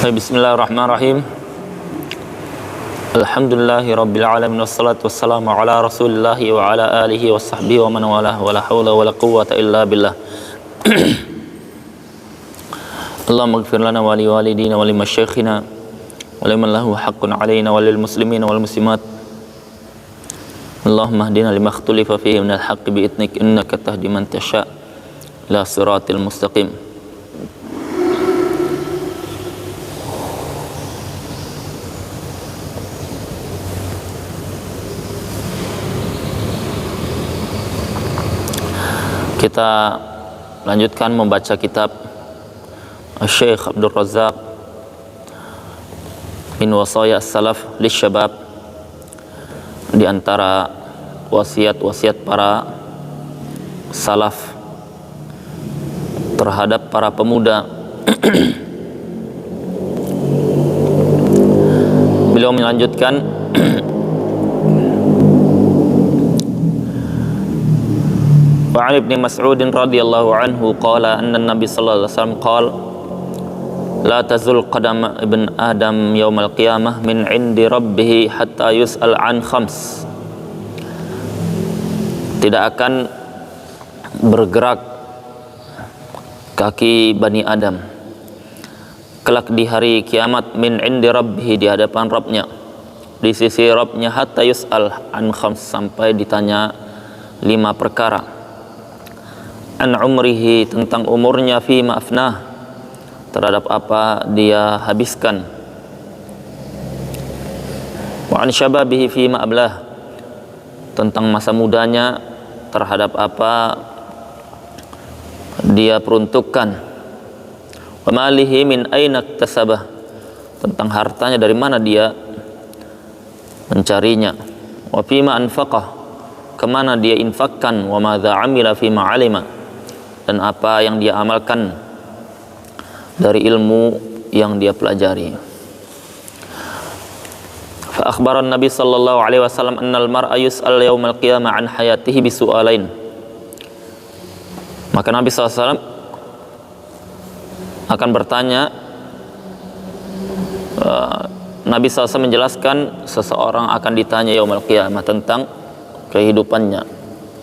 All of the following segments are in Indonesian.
Bismillahirrahmanirrahim. Alhamdulillahi rabbil alamin wassalatu wassalamu ala rasulillahi wa ala alihi wa sahbihi wa man walah wa la hawla wa la quwwata illa billah. Allahumma ighfir lana wa li walidina wa li masyayikhina wa liman lahu haqqun alaina wa lil muslimina wal muslimat. Allahumma hdina lima ikhtalafa fihi minal haqqi bi idnik innaka tahdi man tasha ila siratil mustaqim. Kita lanjutkan membaca kitab Syekh Abdul Razak min Wasaya Salaf Lisyabab. Di antara wasiat-wasiat para salaf terhadap para pemuda. Beliau melanjutkan, wa 'an Ibnu Mas'ud radhiyallahu anhu qala anna Nabi sallallahu alaihi wasallam qala la tazul qadama ibn Adam yaumal qiyamah min 'indi rabbih hatta yus'al an khams. Tidak akan bergerak kaki Bani Adam kelak di hari kiamat min 'indi rabbih, di hadapan Rabbnya, di sisi Rabbnya, hatta yus'al an khams, sampai ditanya 5 perkara. An umrihi, tentang umurnya, fi ma'afnah, terhadap apa dia habiskan. Wa an syababihi fi ma'ablah, tentang masa mudanya, terhadap apa dia peruntukkan. Wa malihi min aina iktasabah, tentang hartanya dari mana dia mencarinya. Wa fi ma anfaqah, kemana dia infakkan. Wa madza amila fi ma alima, dan apa yang dia amalkan dari ilmu yang dia pelajari. Fa akhbara Nabi sallallahu alaihi wasallam annal mar'a yus'al yaumal qiyamah an hayatihi bisu'alain. Maka Nabi sallallahu alaihi wasallam akan bertanya, Nabi sallallahu alaihi wasallam menjelaskan seseorang akan ditanya yaumul qiyamah tentang kehidupannya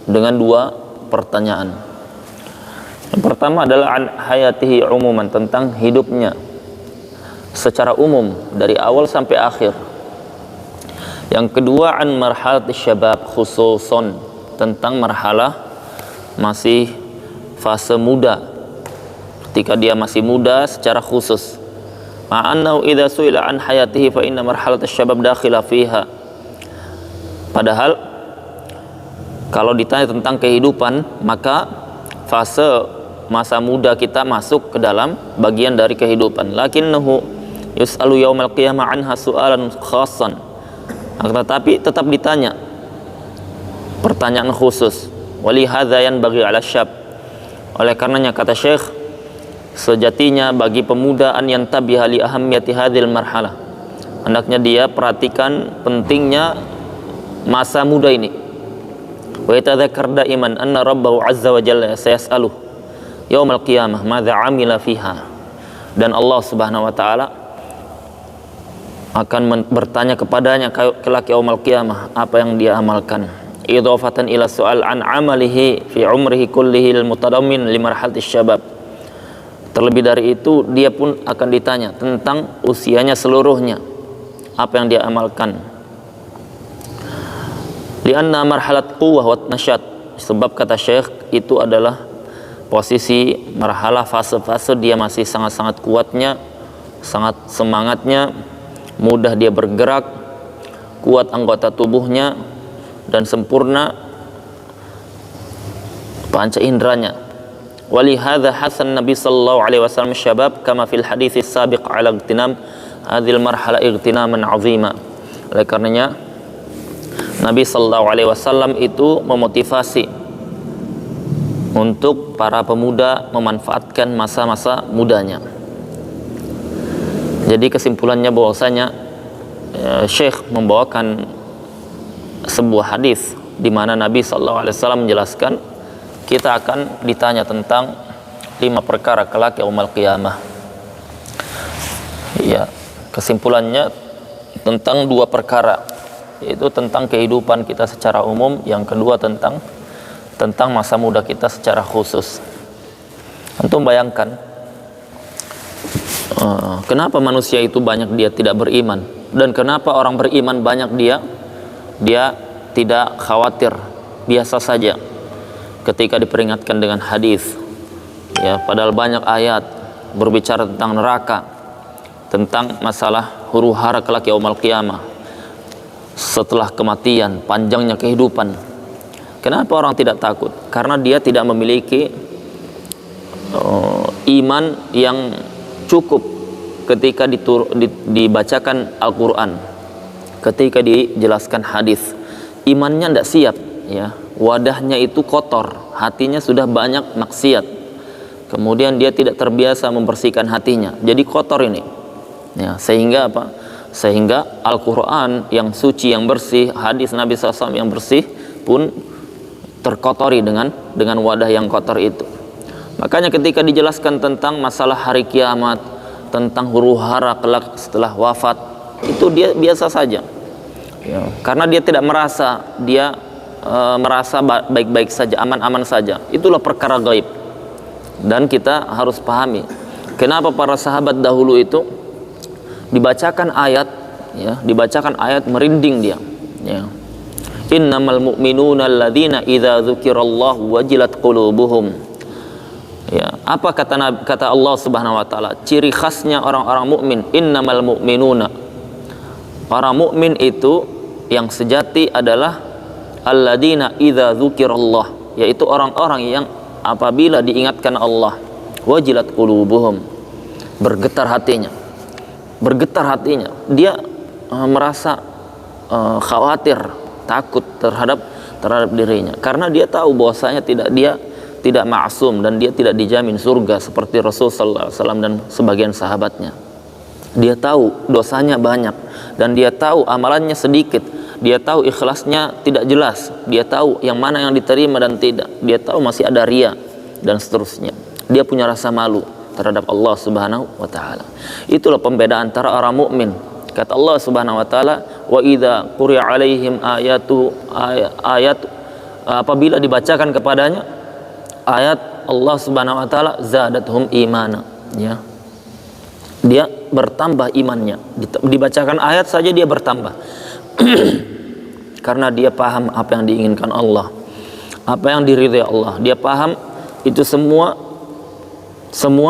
dengan 2 pertanyaan. Yang pertama adalah an hayatihi umuman, tentang hidupnya secara umum dari awal sampai akhir. Yang kedua an marhalat syabab khususon, tentang marhalah masih fase muda, ketika dia masih muda secara khusus. Ma'annahu idza su'ila an hayatihi fa inna marhalat syabab dakhila fiha. Padahal kalau ditanya tentang kehidupan, maka fase masa muda kita masuk ke dalam bagian dari kehidupan. Lakinnahu yus'alu yaumal qiyamah anha su'alan khassan, tetapi tetap ditanya pertanyaan khusus. Wali hadza yanbaghi 'ala syab, oleh karenanya kata Syekh, sejatinya bagi pemuda an yantabiha li ahammiyati hadzal marhalah, hendaknya dia perhatikan pentingnya masa muda ini. Wa yatadzakkar daiman anna rabbahu 'azza wa jalla sayas'aluhu yaumal qiyamah madza amila fiha, dan Allah subhanahu wa ta'ala akan bertanya kepadanya kelak yaumul qiyamah apa yang dia amalkan. Idhafatan ila su'al an amalihi fi umrihi kullihi al mutadammin li marhalati syabab. Terlebih dari itu, dia pun akan ditanya tentang usianya seluruhnya, apa yang dia amalkan. Lianna marhalat quwwah wa nasyat, sebab kata Syekh itu adalah posisi marhalah fase-fase dia masih sangat-sangat kuatnya, sangat semangatnya, mudah dia bergerak, kuat anggota tubuhnya, dan sempurna panca indranya. Walihadza hasan Nabi sallallahu alaihi wasallam syabab kama fil hadits sabiq ala igtinam hadhil marhala igtinaman azima. Oleh karenanya Nabi sallallahu alaihi wasallam itu memotivasi untuk para pemuda memanfaatkan masa-masa mudanya. Jadi kesimpulannya bahwasanya Syekh membawakan sebuah hadis di mana Nabi SAW menjelaskan kita akan ditanya tentang 5 perkara kelak yaumul qiyamah. Ya, kesimpulannya tentang dua perkara, yaitu tentang kehidupan kita secara umum, yang kedua tentang masa muda kita secara khusus. Antum bayangkan, kenapa manusia itu banyak dia tidak beriman, dan kenapa orang beriman banyak dia tidak khawatir, biasa saja ketika diperingatkan dengan hadis. Ya, padahal banyak ayat berbicara tentang neraka, tentang masalah huru-hara kelak yaumul qiyamah, setelah kematian, panjangnya kehidupan. Kenapa orang tidak takut? Karena dia tidak memiliki iman yang cukup ketika dibacakan Al-Quran, ketika dijelaskan hadis. Imannya tidak siap, ya, wadahnya itu kotor, hatinya sudah banyak maksiat, kemudian dia tidak terbiasa membersihkan hatinya, jadi kotor ini, ya, sehingga apa? Sehingga Al-Quran yang suci, yang bersih, hadis Nabi SAW yang bersih pun terkotori dengan wadah yang kotor itu. Makanya ketika dijelaskan tentang masalah hari kiamat, tentang huru-hara kelak setelah wafat, itu dia biasa saja, ya, karena dia tidak merasa, dia merasa baik-baik saja, aman-aman saja. Itulah perkara gaib, dan kita harus pahami kenapa para sahabat dahulu itu dibacakan ayat, ya, dibacakan ayat merinding dia, ya. Innamal mu'minuna alladzina idza dzukirallahu wajilat qulubuhum. Ya, apa kata Allah Subhanahu wa taala? Ciri khasnya orang-orang mukmin, innamal mu'minuna. Orang mukmin itu yang sejati adalah alladzina idza dzukirallah, yaitu orang-orang yang apabila diingatkan Allah, wajilat qulubuhum, bergetar hatinya. Bergetar hatinya. Dia merasa khawatir, takut terhadap dirinya, karena dia tahu bahwasanya dia tidak maksum dan dia tidak dijamin surga seperti Rasul sallallahu alaihi wasallam dan sebagian sahabatnya. Dia tahu dosanya banyak, dan dia tahu amalannya sedikit, dia tahu ikhlasnya tidak jelas, dia tahu yang mana yang diterima dan tidak, dia tahu masih ada riya dan seterusnya. Dia punya rasa malu terhadap Allah Subhanahu wa taala. Itulah pembedaan antara orang mukmin. Kata Allah Subhanahu wa taala, wa idza quri'a alaihim ayat, apabila dibacakan kepadanya ayat Allah Subhanahu wa taala, zadatuhum imana, ya. Dia bertambah imannya. Dibacakan ayat saja dia bertambah. Karena dia paham apa yang diinginkan Allah, apa yang diridhai Allah. Dia paham itu semua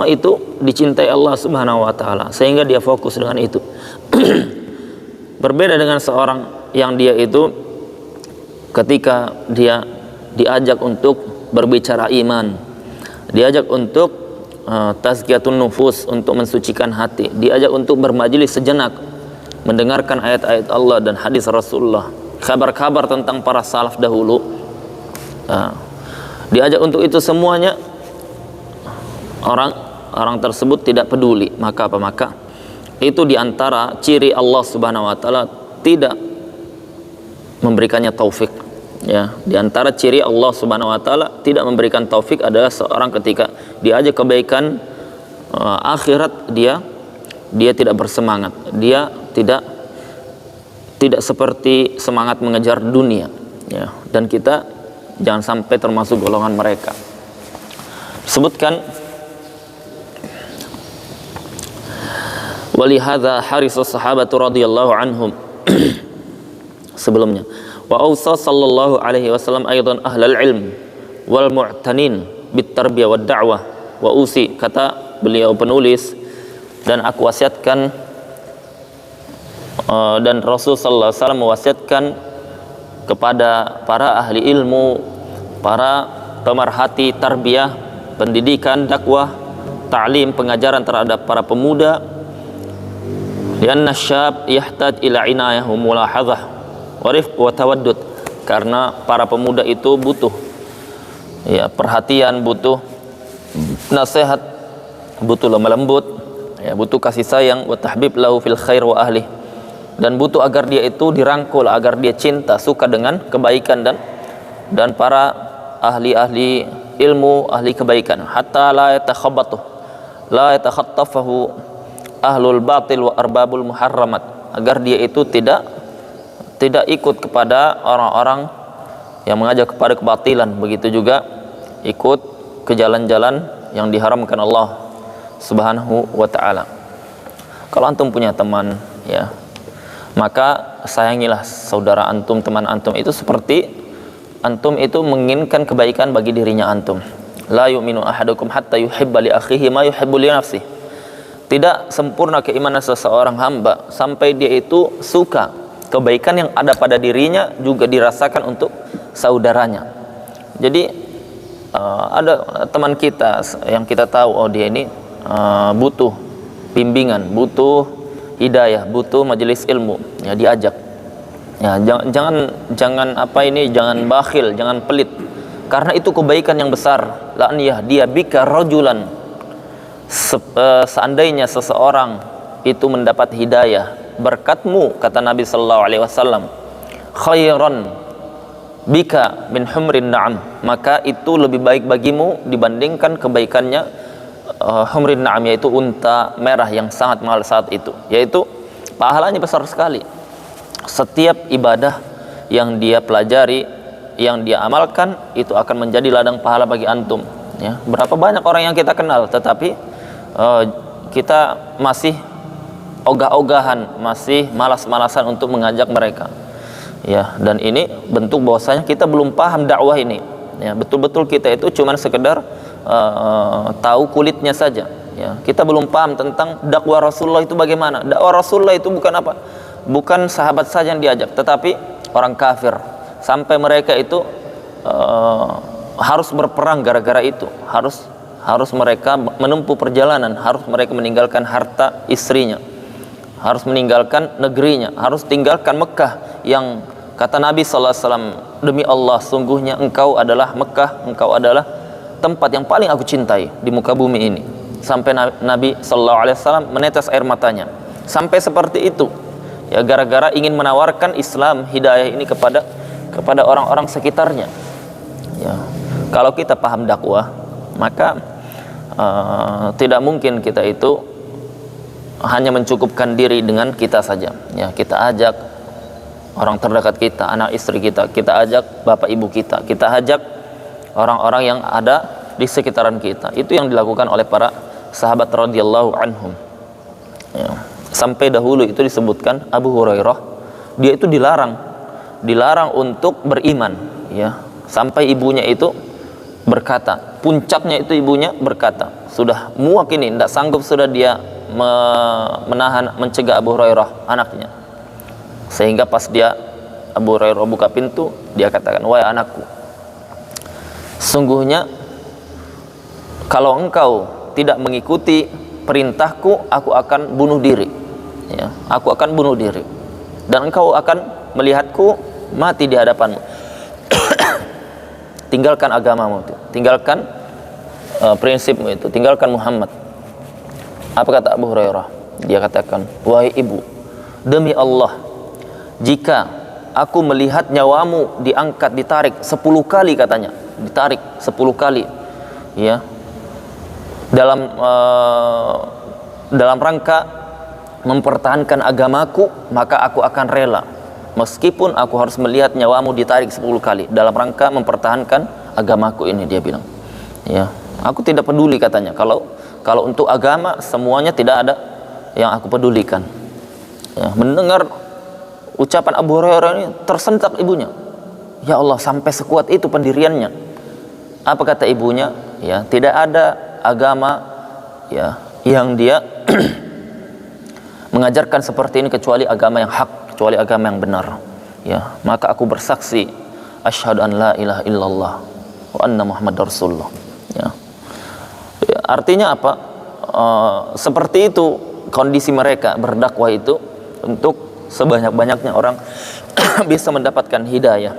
itu dicintai Allah Subhanahu wa taala, sehingga dia fokus dengan itu. Berbeda dengan seorang yang dia itu ketika dia diajak untuk berbicara iman, diajak untuk tazkiyatun nufus, untuk mensucikan hati, diajak untuk bermajelis sejenak, mendengarkan ayat-ayat Allah dan hadis Rasulullah, kabar-kabar tentang para salaf dahulu, diajak untuk itu semuanya, orang tersebut tidak peduli. Maka apa? Maka itu diantara ciri Allah Subhanahu wa taala tidak memberikannya taufik, ya. Diantara ciri Allah Subhanahu wa taala tidak memberikan taufik adalah seorang ketika diajak kebaikan akhirat, dia tidak bersemangat, dia tidak seperti semangat mengejar dunia, ya. Dan kita jangan sampai termasuk golongan mereka. Sebutkan, walihadza harisus sahabatu radhiyallahu anhum. Sebelumnya, wa ausa sallallahu alaihi wasallam aidan ahlal ilm wal mu'tanin bit tarbiyah wad da'wah wa usi, kata beliau penulis, dan aku wasiatkan, dan Rasul sallallahu alaihi wasallam mewasiatkan kepada para ahli ilmu, para pemerhati tarbiyah, pendidikan, dakwah, ta'lim, pengajaran terhadap para pemuda, lianna syab yahtaj ila inayah wa mulahadzah wa rifq wa tawaddud, karena para pemuda itu butuh, ya, perhatian, butuh nasihat, butuh lemah lembut, ya, butuh kasih sayang, wa tahbib lahu fil khair wa ahli, dan butuh agar dia itu dirangkul, agar dia cinta, suka dengan kebaikan dan para ahli ilmu, ahli kebaikan, hatta la yatakhabbatuh, la yatakhattafahu ahlul batil wa arbabul muharramat, agar dia itu tidak ikut kepada orang-orang yang mengajak kepada kebatilan, begitu juga ikut ke jalan-jalan yang diharamkan Allah Subhanahu wa taala. Kalau antum punya teman, ya, maka sayangilah saudara antum, teman antum itu seperti antum itu menginginkan kebaikan bagi dirinya antum. La yu'minu ahadukum hatta yuhibba li akhihi ma yuhibbu li nafsihi. Tidak sempurna keimanan seseorang hamba sampai dia itu suka kebaikan yang ada pada dirinya juga dirasakan untuk saudaranya. Jadi ada teman kita yang kita tahu, oh dia ini butuh bimbingan, butuh hidayah, butuh majelis ilmu, ya diajak. Ya, jangan bakhil, jangan pelit, karena itu kebaikan yang besar. La an yahdiya bika rajulan, seandainya seseorang itu mendapat hidayah berkatmu, kata Nabi sallallahu alaihi wasallam, khairan bika min humrin na'am, maka itu lebih baik bagimu dibandingkan kebaikannya humrin na'am, yaitu unta merah yang sangat mahal saat itu, yaitu pahalanya besar sekali. Setiap ibadah yang dia pelajari, yang dia amalkan, itu akan menjadi ladang pahala bagi antum, ya. Berapa banyak orang yang kita kenal tetapi kita masih ogah-ogahan, masih malas-malasan untuk mengajak mereka, ya. Dan ini bentuk bahwasanya kita belum paham dakwah ini, ya. Betul-betul kita itu cuman sekedar tahu kulitnya saja, ya. Kita belum paham tentang dakwah Rasulullah itu bagaimana. Dakwah Rasulullah itu bukan apa? Bukan sahabat saja yang diajak, tetapi orang kafir, sampai mereka itu harus berperang gara-gara itu, harus mereka menempuh perjalanan, harus mereka meninggalkan harta istrinya, harus meninggalkan negerinya, harus tinggalkan Mekah yang kata Nabi sallallahu alaihi wasallam, demi Allah sungguhnya engkau adalah Mekah, engkau adalah tempat yang paling aku cintai di muka bumi ini. Sampai Nabi sallallahu alaihi wasallam menetes air matanya. Sampai seperti itu, ya, gara-gara ingin menawarkan Islam, hidayah ini kepada orang-orang sekitarnya, ya. Kalau kita paham dakwah, maka tidak mungkin kita itu hanya mencukupkan diri dengan kita saja, ya. Kita ajak orang terdekat kita, anak istri kita ajak bapak ibu kita ajak orang-orang yang ada di sekitaran kita. Itu yang dilakukan oleh para sahabat radhiyallahu anhum, ya. Sampai dahulu itu disebutkan Abu Hurairah, dia itu dilarang untuk beriman, ya. Sampai ibunya itu berkata, puncaknya itu ibunya berkata, sudah muak ini, tidak sanggup sudah dia mencegah Abu Hurairah, anaknya. Sehingga pas Abu Hurairah buka pintu, dia katakan, wahai anakku, sungguhnya kalau engkau tidak mengikuti perintahku, aku akan bunuh diri, ya. Aku akan bunuh diri, dan engkau akan melihatku mati di hadapanmu. Tinggalkan agamamu itu, tinggalkan prinsipmu itu, tinggalkan Muhammad. Apa kata Abu Hurairah? Dia katakan, wahai ibu, demi Allah, jika aku melihat nyawamu diangkat, ditarik 10 kali, katanya, ditarik 10 kali, ya, dalam rangka mempertahankan agamaku, maka aku akan rela, meskipun aku harus melihat nyawamu ditarik 10 kali dalam rangka mempertahankan agamaku ini, dia bilang, ya. Aku tidak peduli, katanya, kalau untuk agama semuanya tidak ada yang aku pedulikan, ya. Mendengar ucapan Abu Hurairah ini, tersentak ibunya. Ya Allah, sampai sekuat itu pendiriannya. Apa kata ibunya? Ya, tidak ada agama, ya, yang dia mengajarkan seperti ini kecuali agama yang hak, kecuali agama yang benar, ya. Maka aku bersaksi, asyhadu an la ilaha illallah wa anna muhammadar rasulullah, ya. Ya, artinya apa? Seperti itu kondisi mereka berdakwah itu, untuk sebanyak-banyaknya orang bisa mendapatkan hidayah,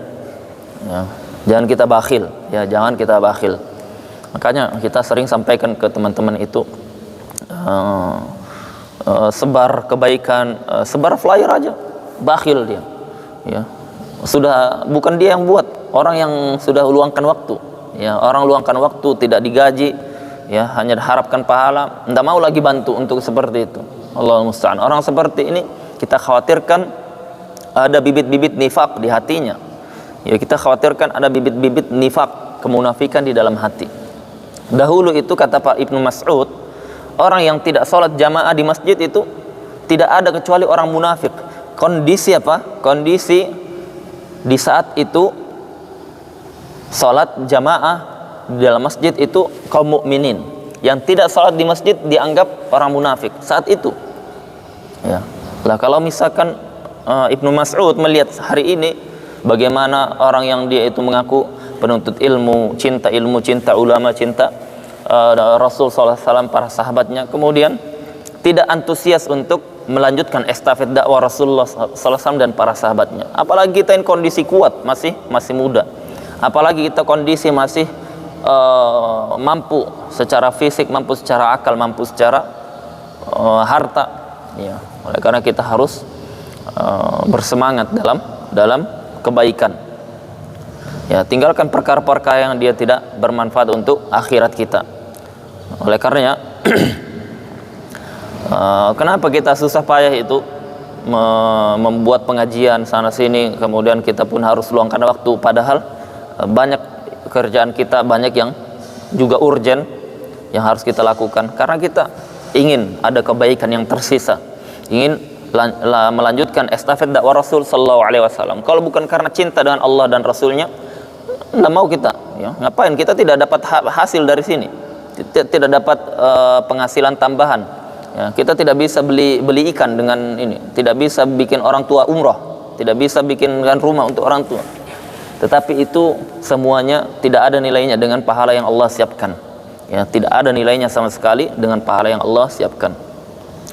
ya. Jangan kita bakhil, ya, jangan kita bakhil. Makanya kita sering sampaikan ke teman-teman itu, sebar kebaikan, sebar flyer aja, bakhil dia, ya. Sudah, bukan dia yang buat, orang yang sudah luangkan waktu, ya. Orang luangkan waktu, tidak digaji, ya, hanya harapkan pahala, tidak mau lagi bantu untuk seperti itu, Allahul musta'an. Orang seperti ini kita khawatirkan ada bibit-bibit nifak di hatinya. Ya, kita khawatirkan ada bibit-bibit nifak, kemunafikan di dalam hati. Dahulu itu kata Pak Ibnu Mas'ud, orang yang tidak sholat jamaah di masjid itu tidak ada kecuali orang munafik. Kondisi apa? Kondisi di saat itu sholat jamaah di dalam masjid itu kaum mukminin. Yang tidak sholat di masjid dianggap orang munafik saat itu. Ya. Lah kalau misalkan Ibnu Mas'ud melihat hari ini bagaimana orang yang dia itu mengaku penuntut ilmu, cinta ulama, cinta Rasul SAW, para sahabatnya, kemudian tidak antusias untuk melanjutkan estafet dakwah Rasulullah SAW dan para sahabatnya. Apalagi kita ini kondisi kuat, masih muda. Apalagi kita kondisi masih mampu secara fisik, mampu secara akal, mampu secara harta. Ya, oleh karena kita harus bersemangat dalam kebaikan. Ya, tinggalkan perkara-perkara yang dia tidak bermanfaat untuk akhirat kita. Oleh karenanya kenapa kita susah payah itu membuat pengajian sana sini, kemudian kita pun harus luangkan waktu, padahal banyak kerjaan kita, banyak yang juga urgent yang harus kita lakukan, karena kita ingin ada kebaikan yang tersisa, ingin melanjutkan estafet dakwah Rasul sallallahu alaihi wasallam. Kalau bukan karena cinta dengan Allah dan Rasulnya, tidak mau kita, ya. Ngapain? Kita tidak dapat hasil dari sini, tidak dapat penghasilan tambahan, ya. Kita tidak bisa beli ikan dengan ini, tidak bisa bikin orang tua umroh, tidak bisa bikinkan rumah untuk orang tua. Tetapi itu semuanya tidak ada nilainya dengan pahala yang Allah siapkan, ya. Tidak ada nilainya sama sekali dengan pahala yang Allah siapkan.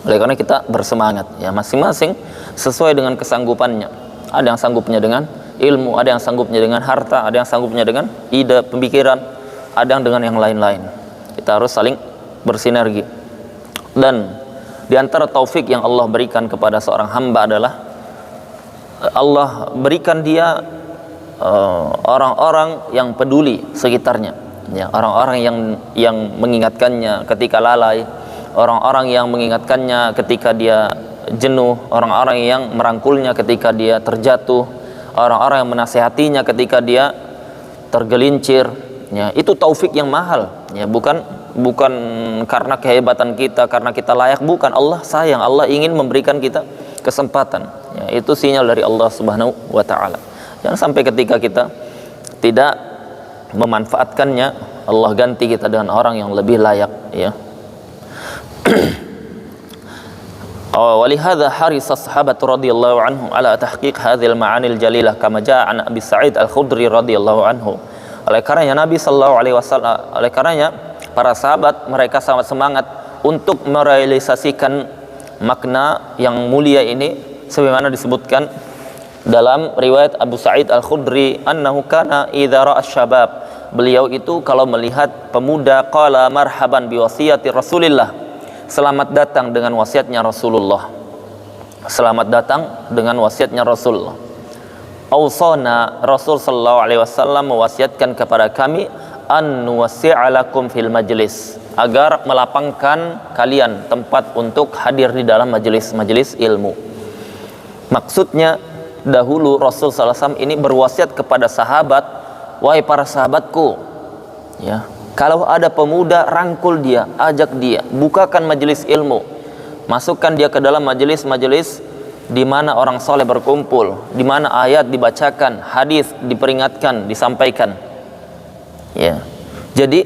Oleh karena kita bersemangat, ya, masing-masing sesuai dengan kesanggupannya. Ada yang sanggupnya dengan ilmu, ada yang sanggupnya dengan harta, ada yang sanggupnya dengan ide, pemikiran, ada yang dengan yang lain-lain. Kita harus saling bersinergi. Dan di antara taufik yang Allah berikan kepada seorang hamba adalah Allah berikan dia orang-orang yang peduli sekitarnya, ya, orang-orang yang mengingatkannya ketika lalai, orang-orang yang mengingatkannya ketika dia jenuh, orang-orang yang merangkulnya ketika dia terjatuh, orang-orang yang menasehatinya ketika dia tergelincir, ya. Itu taufik yang mahal, ya, bukan karena kehebatan kita, karena kita layak, bukan. Allah sayang, Allah ingin memberikan kita kesempatan, ya. Itu sinyal dari Allah Subhanahu wa taala. Jangan sampai ketika kita tidak memanfaatkannya, Allah ganti kita dengan orang yang lebih layak, ya. ولهذا حرص الصحابة رضي الله عنهم على تحقيق هذه المعاني الجليلة كما جاء عن أبي سعيد الخدري رضي الله عنه. Oleh karenanya Nabi sallallahu alaihi wasallam, oleh karenanya para sahabat mereka sangat semangat untuk merealisasikan makna yang mulia ini, sebagaimana disebutkan dalam riwayat Abu Sa'id Al-Khudri, annahu kana idza ra'a syabab, beliau itu kalau melihat pemuda, qala marhaban bi wasiyati Rasulillah, selamat datang dengan wasiatnya Rasulullah, selamat datang dengan wasiatnya Rasulullah. Ausana, Rasul sallallahu alaihi wasallam mewasiatkan kepada kami an nuwasi'alakum fil majlis, agar melapangkan kalian tempat untuk hadir di dalam majelis ilmu. Maksudnya dahulu Rasul sallallahu alaihi wasallam ini berwasiat kepada sahabat, wahai para sahabatku, ya, kalau ada pemuda, rangkul dia, ajak dia, bukakan majelis ilmu, masukkan dia ke dalam majelis di mana orang soleh berkumpul, di mana ayat dibacakan, hadis diperingatkan, disampaikan, ya. Jadi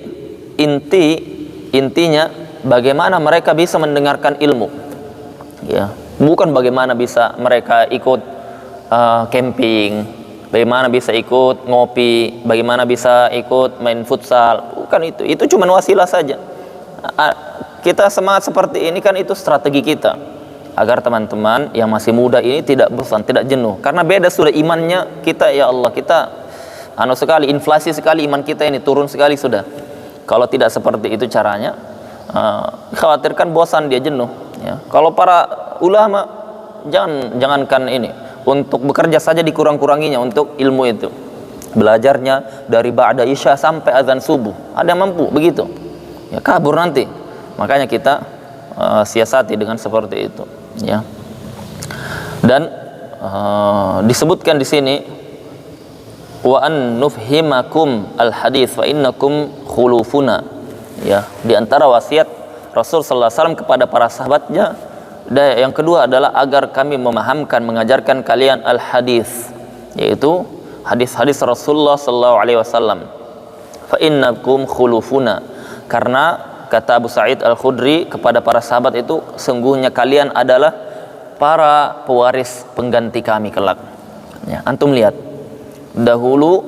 intinya bagaimana mereka bisa mendengarkan ilmu, ya, bukan bagaimana bisa mereka ikut camping, bagaimana bisa ikut ngopi, bagaimana bisa ikut main futsal. Bukan itu cuma wasilah saja. Kita semangat seperti ini kan itu strategi kita, agar teman-teman yang masih muda ini tidak bosan, tidak jenuh, karena beda sudah imannya kita. Ya Allah, kita sekali, inflasi sekali iman kita ini, turun sekali sudah. Kalau tidak seperti itu caranya, khawatirkan bosan, dia jenuh, ya. Kalau para ulama jangankan ini, untuk bekerja saja dikurang-kuranginya untuk ilmu itu, belajarnya dari ba'da isya sampai azan subuh. Ada yang mampu begitu, ya, kabur nanti. Makanya kita siasati dengan seperti itu, ya. Dan disebutkan di sini wa an nufhimakum al hadis fa innakum khulufuna, ya. Di antara wasiat Rasul sallallahu alaihi wasallam kepada para sahabatnya, dan yang kedua adalah agar kami memahamkan, mengajarkan kalian al hadis, yaitu hadis-hadis Rasulullah sallallahu alaihi wasallam. Fa innakum khulufuna, karena kata Abu Sa'id Al-Khudri kepada para sahabat itu, sungguhnya kalian adalah para pewaris pengganti kami kelak. Ya, antum lihat dahulu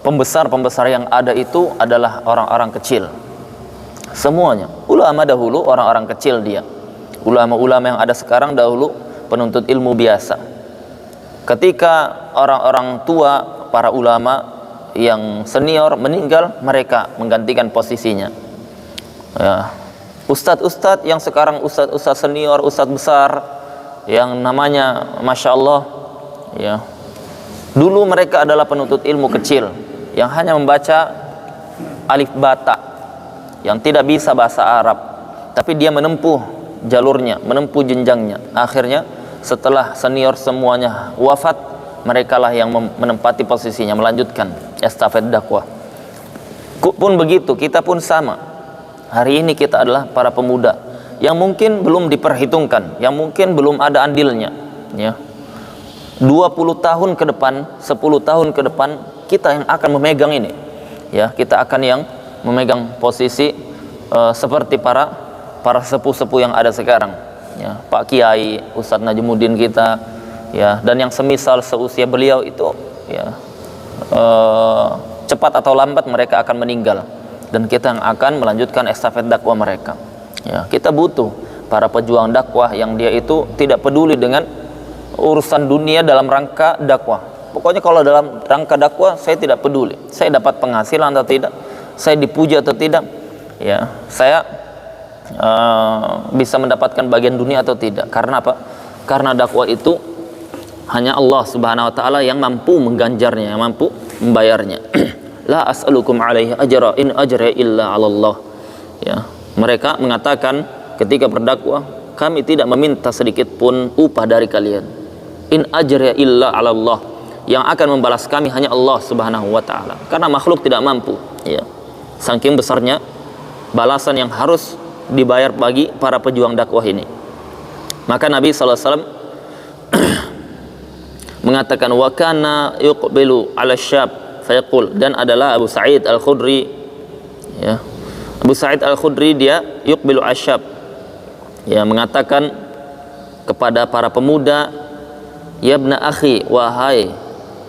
pembesar-pembesar yang ada itu adalah orang-orang kecil semuanya. Ulama dahulu orang-orang kecil dia. Ulama-ulama yang ada sekarang dahulu penuntut ilmu biasa. Ketika orang-orang tua, para ulama yang senior meninggal, mereka menggantikan posisinya. Ya. Ustadz-ustadz yang sekarang ustadz-ustadz senior, ustadz besar yang namanya Masya Allah, ya. Dulu mereka adalah penuntut ilmu kecil yang hanya membaca alif bata, yang tidak bisa bahasa Arab, tapi dia menempuh jalurnya, menempuh jenjangnya. Akhirnya setelah senior semuanya wafat, mereka lah yang menempati posisinya, melanjutkan estafet dakwah. Pun begitu, kita pun sama. Hari ini kita adalah para pemuda yang mungkin belum diperhitungkan, yang mungkin belum ada andilnya, ya. 20 tahun ke depan, 10 tahun ke depan, kita yang akan memegang ini, ya. Kita akan yang memegang posisi seperti para sepuh-sepuh yang ada sekarang, ya. Pak Kiai, Ustadz Najmuddin kita, ya, dan yang semisal seusia beliau itu, ya, cepat atau lambat mereka akan meninggal, dan kita yang akan melanjutkan estafet dakwah mereka, ya. Kita butuh para pejuang dakwah yang dia itu tidak peduli dengan urusan dunia dalam rangka dakwah. Pokoknya kalau dalam rangka dakwah saya tidak peduli, saya dapat penghasilan atau tidak, saya dipuji atau tidak, ya, saya bisa mendapatkan bagian dunia atau tidak. Karena apa? Karena dakwah itu hanya Allah Subhanahu wa taala yang mampu mengganjarnya, yang mampu membayarnya. La as'alukum alaihi ajra in ajra illa 'ala Allah. Ya, mereka mengatakan ketika berdakwah, kami tidak meminta sedikit pun upah dari kalian. In ajra illa 'ala Allah. Yang akan membalas kami hanya Allah Subhanahu wa taala. Karena makhluk tidak mampu, ya. Saking besarnya balasan yang harus dibayar bagi para pejuang dakwah ini. Maka Nabi sallallahu alaihi wasallam mengatakan wa kana yuqbilu 'ala syab fayaqul, dan adalah Abu Sa'id Al-Khudri, ya. Abu Sa'id Al-Khudri dia yuqbilu asyab, ya, mengatakan kepada para pemuda, ya ibna akhi, wahai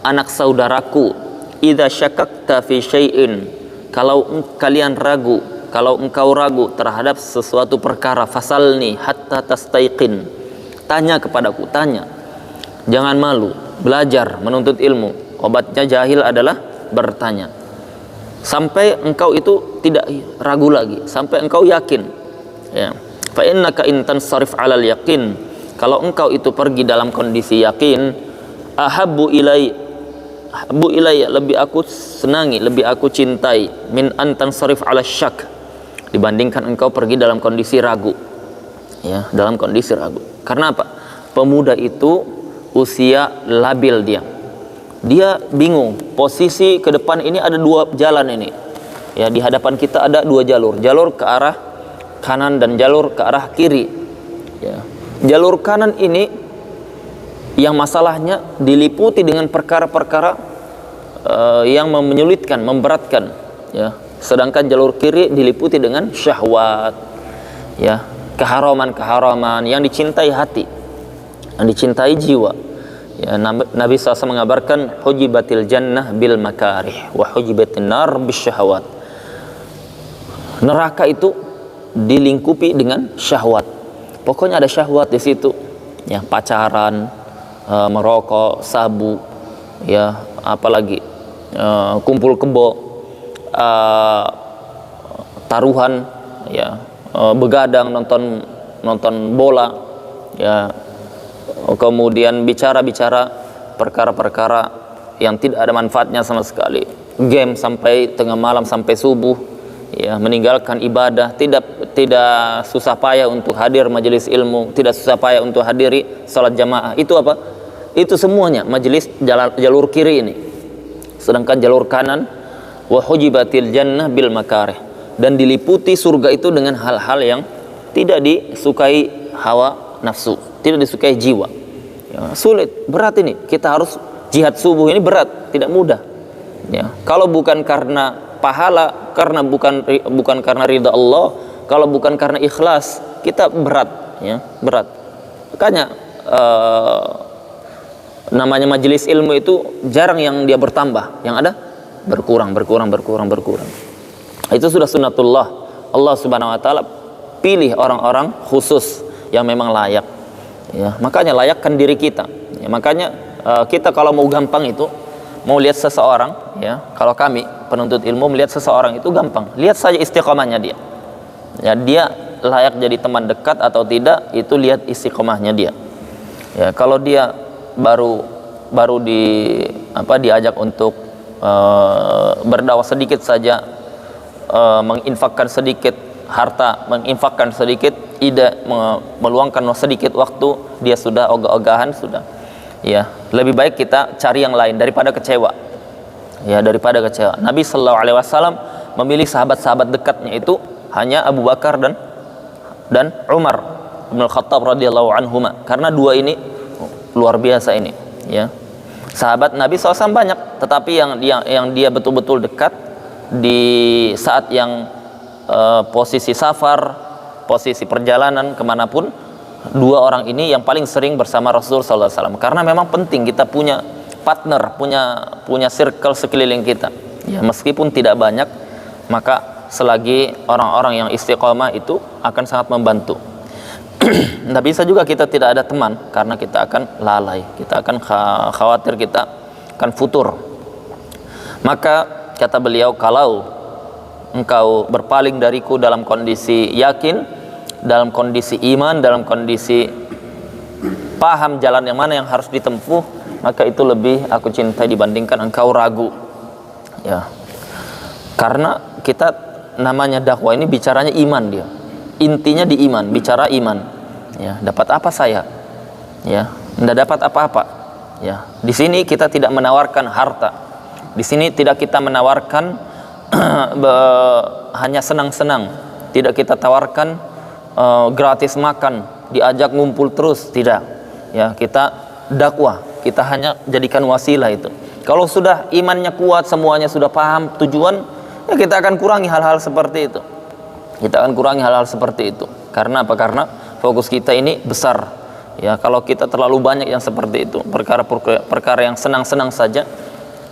anak saudaraku, idza syakakta fi syai'in, kalau kalian ragu, kalau engkau ragu terhadap sesuatu perkara, fasalni hatta tastaiqin, tanya kepadaku, tanya, jangan malu, belajar menuntut ilmu. Obatnya jahil adalah bertanya, sampai engkau itu tidak ragu lagi, sampai engkau yakin, ya. Fa innaka in tansarif 'alal yaqin, kalau engkau itu pergi dalam kondisi yakin, ahabbu ilayya, lebih aku senangi, lebih aku cintai, min an tansarif 'ala syak, dibandingkan engkau pergi dalam kondisi ragu, ya, dalam kondisi ragu. Karena apa? Pemuda itu usia labil, dia bingung, posisi ke depan ini ada dua jalan ini, ya, di hadapan kita ada dua jalur ke arah kanan dan jalur ke arah kiri, ya. Jalur kanan ini yang masalahnya diliputi dengan perkara-perkara yang menyulitkan, memberatkan, ya. Sedangkan jalur kiri diliputi dengan syahwat, ya, keharaman-keharaman yang dicintai hati, yang dicintai jiwa. Ya, Nabi SAW mengabarkan hujibatil jannah bil makarih wa hujibatin nar bis syahwat. Neraka itu dilingkupi dengan syahwat. Pokoknya ada syahwat di situ, ya, pacaran, merokok, sabu, ya, apalagi kumpul kebo, taruhan, ya, begadang, nonton bola, ya, kemudian bicara-bicara perkara-perkara yang tidak ada manfaatnya sama sekali, game sampai tengah malam, sampai subuh, ya, meninggalkan ibadah, tidak susah payah untuk hadir majelis ilmu, tidak susah payah untuk hadiri salat jamaah. Itu apa? Itu semuanya majelis jalur kiri ini. Sedangkan jalur kanan, wa hujibatil jannah bil makarih, dan diliputi surga itu dengan hal-hal yang tidak disukai hawa nafsu, tidak disukai jiwa. Ya, sulit, berat ini. Kita harus jihad subuh ini berat, tidak mudah. Ya, kalau bukan karena pahala, karena bukan karena ridha Allah, kalau bukan karena ikhlas, kita berat, ya, berat. Makanya namanya majelis ilmu itu jarang yang dia bertambah, yang ada berkurang. Itu sudah sunnatullah. Allah Subhanahu wa taala pilih orang-orang khusus yang memang layak. Ya, makanya layakkan diri kita. Ya, makanya kita kalau mau gampang itu, mau lihat seseorang, ya, kalau kami penuntut ilmu melihat seseorang itu gampang. Lihat saja istiqomahnya dia. Ya, dia layak jadi teman dekat atau tidak, itu lihat istiqomahnya dia. Ya, kalau dia baru diajak untuk berdakwah sedikit saja, menginfakkan sedikit harta, menginfakkan sedikit ide, meluangkan sedikit waktu, dia sudah ogah-ogahan, sudah. Ya, lebih baik kita cari yang lain daripada kecewa. Ya, daripada kecewa. Nabi sallallahu alaihi wasallam memilih sahabat-sahabat dekatnya itu hanya Abu Bakar dan Umar bin Khattab radhiyallahu anhuma, karena dua ini luar biasa ini, ya. Sahabat Nabi SAW banyak, tetapi yang dia betul-betul dekat di saat yang posisi safar, posisi perjalanan kemanapun, dua orang ini yang paling sering bersama Rasul SAW. Karena memang penting kita punya partner, punya circle sekeliling kita. Ya, meskipun tidak banyak, maka selagi orang-orang yang istiqomah itu akan sangat membantu. Tidak bisa juga kita tidak ada teman, karena kita akan lalai, kita akan khawatir, kita akan futur. Maka kata beliau, kalau engkau berpaling dariku dalam kondisi yakin, dalam kondisi iman, dalam kondisi paham jalan yang mana yang harus ditempuh, maka itu lebih aku cintai dibandingkan engkau ragu. Ya, karena kita namanya dakwah ini bicaranya iman, dia intinya di iman, bicara iman. Ya, dapat apa saya? Ya, tidak dapat apa-apa. Ya, di sini kita tidak menawarkan harta. Di sini tidak kita menawarkan hanya senang-senang. Tidak kita tawarkan gratis makan, diajak ngumpul terus, tidak. Ya, kita dakwah, kita hanya jadikan wasilah itu. Kalau sudah imannya kuat, semuanya sudah paham tujuan, ya kita akan kurangi hal-hal seperti itu. Kita akan kurangi hal-hal seperti itu. Karena apa? Karena fokus kita ini besar. Ya, kalau kita terlalu banyak yang seperti itu, perkara yang senang-senang saja,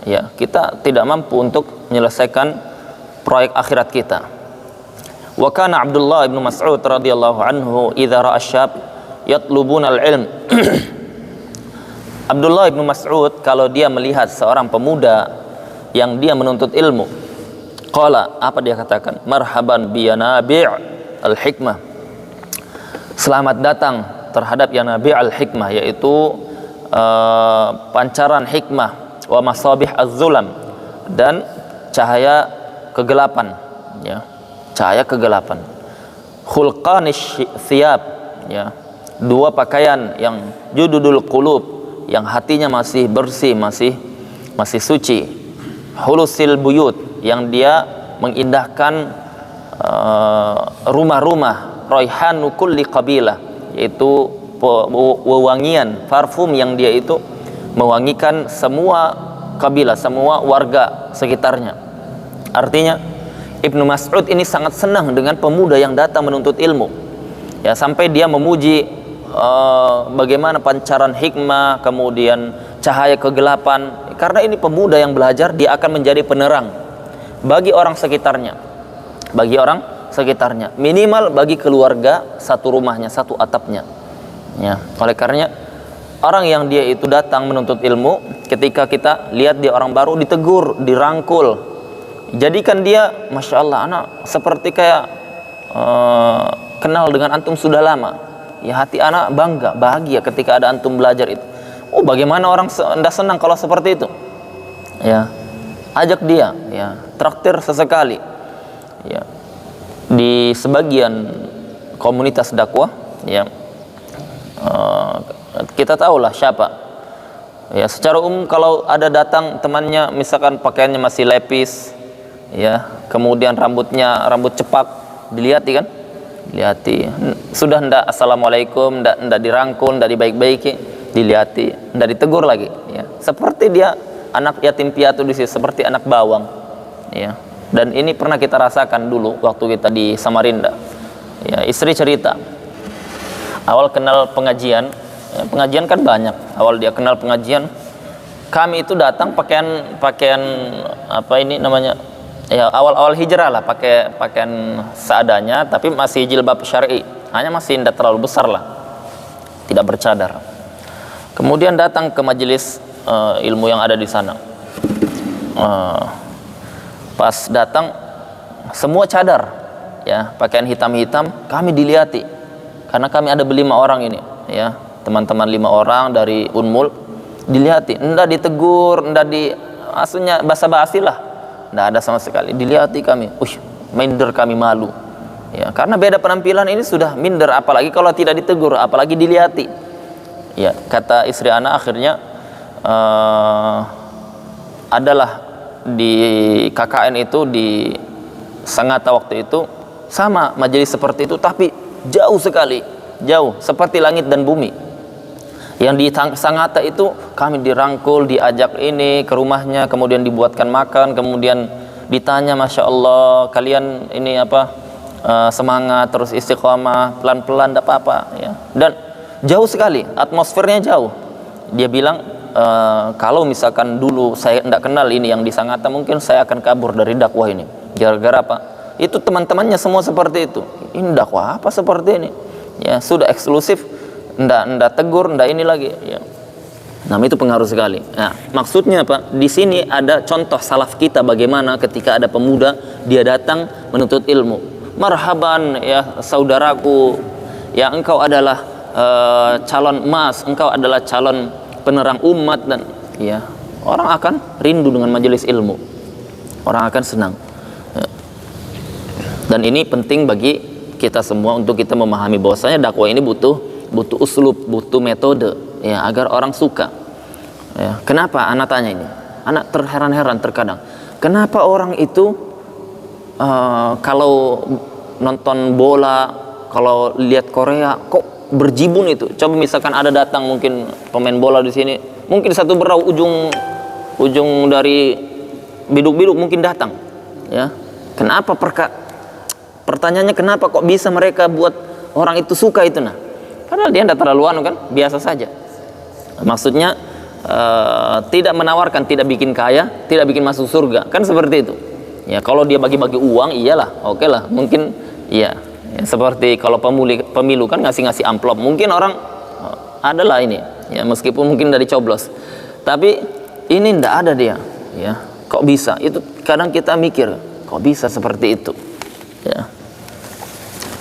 ya kita tidak mampu untuk menyelesaikan proyek akhirat kita. Wa kana Abdullah bin Mas'ud radhiyallahu anhu idza ra'a syab yatlubuna al-ilm. Abdullah bin Mas'ud kalau dia melihat seorang pemuda yang dia menuntut ilmu, qala, apa dia katakan? Marhaban bi yanabi' al-hikmah. Selamat datang terhadap yanabi' al-hikmah, yaitu pancaran hikmah, wa masabih az-zulam, dan cahaya kegelapan, ya, cahaya kegelapan. Khulqanish thiyab, ya, dua pakaian yang jududul qulub, yang hatinya masih bersih, masih suci. Hulusil buyut, yang dia mengindahkan rumah-rumah. Raihanu kulli qabilah, yaitu wewangian parfum yang dia itu mewangikan semua kabilah, semua warga sekitarnya. Artinya Ibnu Mas'ud ini sangat senang dengan pemuda yang datang menuntut ilmu. Ya, sampai dia memuji bagaimana pancaran hikmah, kemudian cahaya kegelapan. Karena ini pemuda yang belajar, dia akan menjadi penerang bagi orang sekitarnya. Bagi orang sekitarnya, minimal bagi keluarga satu rumahnya, satu atapnya. Ya, oleh karenanya orang yang dia itu datang menuntut ilmu, ketika kita lihat dia orang baru, ditegur, dirangkul, jadikan dia, masya Allah, anak seperti kayak kenal dengan antum sudah lama. Ya, hati anak bangga, bahagia ketika ada antum belajar itu. Oh, bagaimana orang tidak senang kalau seperti itu? Ya, ajak dia, ya, traktir sesekali. ya, di sebagian komunitas dakwah, ya, kita tahulah siapa. Ya, secara umum kalau ada datang temannya, misalkan pakaiannya masih lepis, ya, kemudian rambut cepak, dilihati kan? Dilihati. Sudah ndak assalamualaikum, ndak dirangkul, ndak dibaik-baiki, dilihati, ndak ditegur lagi. Ya, seperti dia anak yatim piatu di sini, seperti anak bawang. Ya. Dan ini pernah kita rasakan dulu waktu kita di Samarinda. Ya, istri cerita, awal kenal pengajian. Ya, pengajian kan banyak. Awal dia kenal pengajian, kami itu datang pakaian apa ini namanya? Ya, awal-awal hijrah lah, pakai pakaian seadanya, tapi masih jilbab syar'i. Hanya masih tidak terlalu besar lah, tidak bercadar. Kemudian datang ke majelis ilmu yang ada di sana. Pas datang semua cadar, ya, pakaian hitam-hitam. Kami dilihati karena kami ada 5 orang ini, ya, teman-teman 5 orang dari Unmul, dilihati, ndak ditegur, ndak maksudnya basa-basi lah, ndak ada sama sekali, dilihati kami. Minder kami, malu, ya, karena beda penampilan ini sudah minder, apalagi kalau tidak ditegur, apalagi dilihati. Ya, kata istri anak akhirnya adalah di KKN itu di Sangatta waktu itu sama majelis seperti itu, tapi jauh sekali, jauh seperti langit dan bumi. Yang di Sangatta itu kami dirangkul, diajak ini ke rumahnya, kemudian dibuatkan makan, kemudian ditanya, Masya Allah, kalian ini apa, semangat, terus istiqomah, pelan-pelan, tidak apa-apa, ya. Dan jauh sekali, atmosfernya jauh. Dia bilang, kalau misalkan dulu saya tidak kenal ini yang di Sangatta, mungkin saya akan kabur dari dakwah ini. Gara-gara apa? Itu teman-temannya semua seperti itu. Ini dakwah apa seperti ini? Ya, sudah eksklusif, ndak tegur, ndak ini lagi, ya. Nah, itu pengaruh sekali. Nah, maksudnya apa? Di sini ada contoh salaf kita bagaimana ketika ada pemuda dia datang menuntut ilmu. Marhaban ya saudaraku, ya engkau adalah calon emas, engkau adalah calon penerang umat, dan ya orang akan rindu dengan majelis ilmu, orang akan senang. Ya. Dan ini penting bagi kita semua untuk kita memahami bahwasanya dakwah ini butuh uslub, butuh metode, ya, agar orang suka. Ya. Kenapa anak tanya ini? Anak terheran-heran terkadang. Kenapa orang itu kalau nonton bola, kalau lihat Korea kok berjibun itu? Coba misalkan ada datang mungkin pemain bola di sini, mungkin satu berau ujung dari biduk-biduk mungkin datang, ya. Kenapa pertanyaannya kenapa kok bisa mereka buat orang itu suka itu? Nah, padahal dia tidak terlalu kan, biasa saja. Maksudnya tidak menawarkan, tidak bikin kaya, tidak bikin masuk surga, kan seperti itu. Ya, kalau dia bagi-bagi uang, iyalah, oke lah, mungkin iya. Ya, seperti kalau pemilu kan ngasih amplop, mungkin orang adalah ini, ya, meskipun mungkin dari coblos, tapi ini ndak ada dia, ya. Kok bisa? Itu kadang kita mikir, kok bisa seperti itu, ya.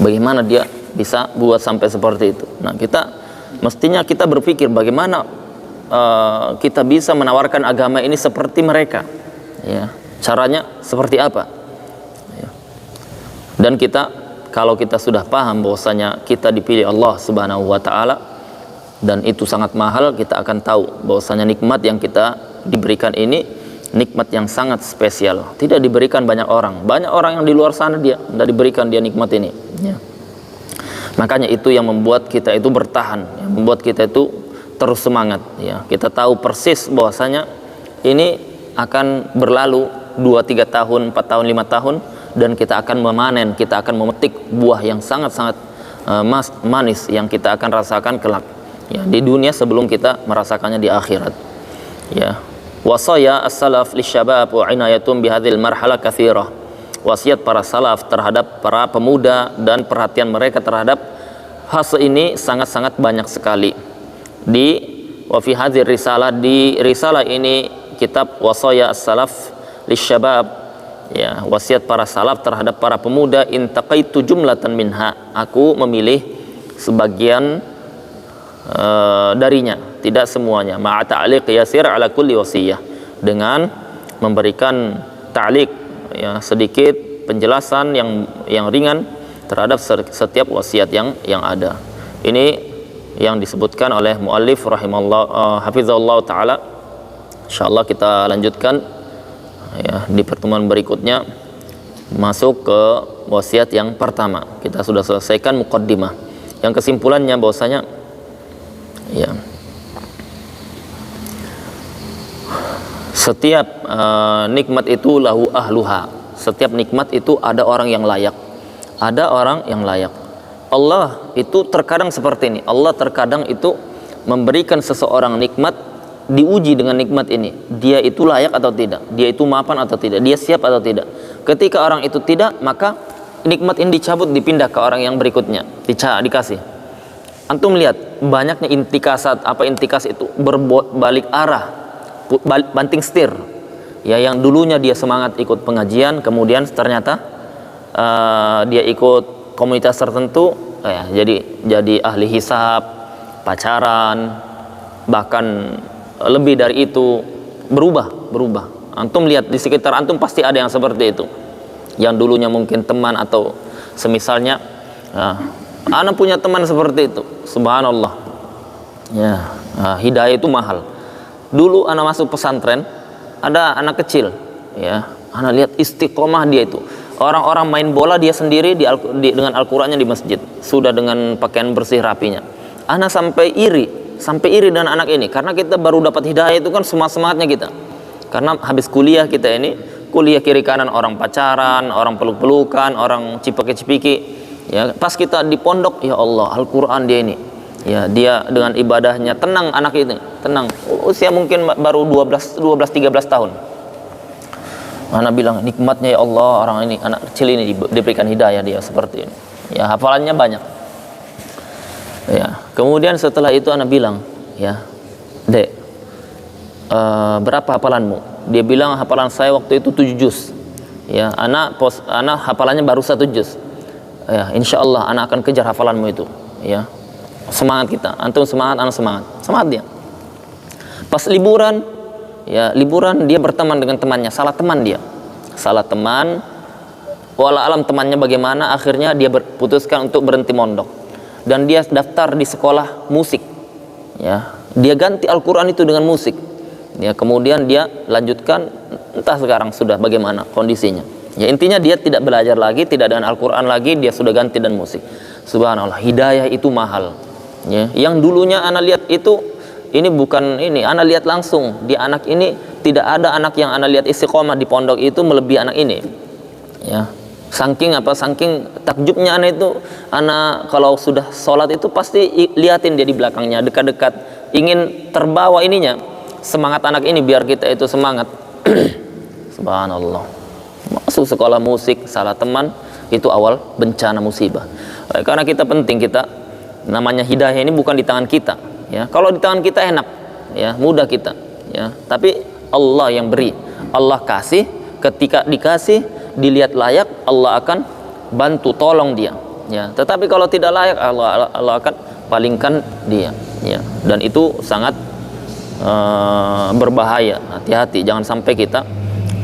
Bagaimana dia bisa buat sampai seperti itu? Nah, mestinya kita berpikir bagaimana kita bisa menawarkan agama ini seperti mereka, ya. Caranya seperti apa? Ya. Dan kalau kita sudah paham bahwasanya kita dipilih Allah Subhanahu wa taala dan itu sangat mahal, kita akan tahu bahwasanya nikmat yang kita diberikan ini nikmat yang sangat spesial. Tidak diberikan banyak orang. Banyak orang yang di luar sana dia tidak diberikan dia nikmat ini, ya. Makanya itu yang membuat kita itu bertahan, yang membuat kita itu terus semangat, ya. Kita tahu persis bahwasanya ini akan berlalu 2-3 tahun, 4 tahun, 5 tahun, dan kita akan memanen, kita akan memetik buah yang sangat-sangat manis yang kita akan rasakan kelak, ya, di dunia sebelum kita merasakannya di akhirat, ya. Wasaya as-salaf lisyabab wa inayatum bihadhil marhala katsirah. Wasiat para salaf terhadap para pemuda dan perhatian mereka terhadap fase ini sangat-sangat banyak sekali. Di wa fi hadhir risalah, di risalah ini kitab Wasaya as-salaf lisyabab, ya, wasiat para salaf terhadap para pemuda, intaqaitu jumlatan minha, aku memilih sebagian darinya, tidak semuanya, ma'a ta'liq yasir ala kulli wasiyah, dengan memberikan ta'liq, ya, sedikit penjelasan yang ringan terhadap setiap wasiat yang ada. Ini yang disebutkan oleh muallif rahimallahu hafizahullah taala. Insyaallah kita lanjutkan ya di pertemuan berikutnya, masuk ke wasiat yang pertama. Kita sudah selesaikan muqaddimah. Yang kesimpulannya bahwasanya ya setiap nikmat itu lahu ahluha. Setiap nikmat itu ada orang yang layak. Ada orang yang layak. Allah itu terkadang seperti ini. Allah terkadang itu memberikan seseorang nikmat, diuji dengan nikmat ini. Dia itu layak atau tidak? Dia itu mapan atau tidak? Dia siap atau tidak? Ketika orang itu tidak, maka nikmat ini dicabut, dipindah ke orang yang berikutnya. Dikasih. Antum lihat banyaknya intikasat. Apa intikas itu? Berbalik arah, banting setir. Ya, yang dulunya dia semangat ikut pengajian, kemudian ternyata dia ikut komunitas tertentu, ya, jadi ahli hisab, pacaran, bahkan lebih dari itu, berubah. Antum lihat di sekitar antum pasti ada yang seperti itu. Yang dulunya mungkin teman atau semisalnya, ana punya teman seperti itu. Subhanallah. Ya, hidayah itu mahal. Dulu ana masuk pesantren, ada anak kecil, ya, ana lihat istiqomah dia itu. Orang-orang main bola, dia sendiri dengan Al-Qur'annya di masjid, sudah dengan pakaian bersih rapinya. Ana sampai iri dengan anak ini, karena kita baru dapat hidayah itu kan semangatnya kita. Karena habis kuliah kita ini, kuliah kiri kanan orang pacaran, orang peluk-pelukan, orang cipaki-cipiki. Ya, pas kita di pondok, ya Allah, Al-Qur'an dia ini. Ya, dia dengan ibadahnya tenang, anak itu tenang. Usia mungkin baru 12-13 tahun. Ana bilang nikmatnya ya Allah, orang ini, anak kecil ini diberikan hidayah dia seperti ini. Ya, hafalannya banyak. Ya, kemudian setelah itu ana bilang, ya, Dek, berapa hafalanmu? Dia bilang hafalan saya waktu itu 7 juz. Ya, ana hafalannya baru 1 juz. Ya, insyaallah ana akan kejar hafalanmu itu. Ya, semangat kita. Antum semangat, ana semangat. Semangat dia. Pas liburan, ya, liburan dia berteman dengan temannya, salah teman dia. Salah teman. Wala alam temannya bagaimana, akhirnya dia putuskan untuk berhenti mondok. Dan dia daftar di sekolah musik. Ya, dia ganti Al-Qur'an itu dengan musik. Ya, kemudian dia lanjutkan, entah sekarang sudah bagaimana kondisinya. Ya, intinya dia tidak belajar lagi, tidak dengan Al-Qur'an lagi, dia sudah ganti dan musik. Subhanallah, hidayah itu mahal. Ya, yang dulunya ana lihat itu, ini bukan ini, ana lihat langsung di anak ini, tidak ada anak yang ana lihat istiqomah di pondok itu melebihi anak ini. Ya, saking takjubnya ana itu, ana kalau sudah sholat itu pasti liatin dia di belakangnya, dekat-dekat, ingin terbawa ininya, semangat anak ini biar kita itu semangat. Subhanallah, masuk sekolah musik, salah teman, itu awal bencana musibah. Karena kita penting, kita namanya hidayah ini bukan di tangan kita. Ya, kalau di tangan kita enak, ya, mudah kita, ya. Tapi Allah yang beri, Allah kasih. Ketika dikasih, dilihat layak, Allah akan bantu tolong dia. Ya, tetapi kalau tidak layak, Allah akan palingkan dia. Ya, dan itu sangat berbahaya. Hati-hati, jangan sampai kita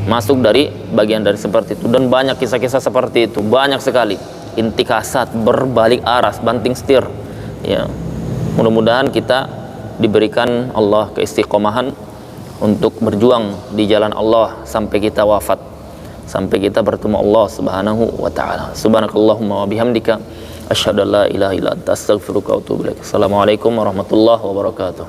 masuk dari bagian dari seperti itu. Dan banyak kisah-kisah seperti itu, banyak sekali. Intikasat, berbalik arah, banting setir. Ya. Mudah-mudahan kita diberikan Allah keistiqomahan untuk berjuang di jalan Allah sampai kita wafat, sampai kita bertemu Allah Subhanahu wa taala. Subhanakallahumma wa bihamdika asyhadu an la ilaha illa anta astaghfiruka wa atubu ilaik. Assalamualaikum warahmatullahi wabarakatuh.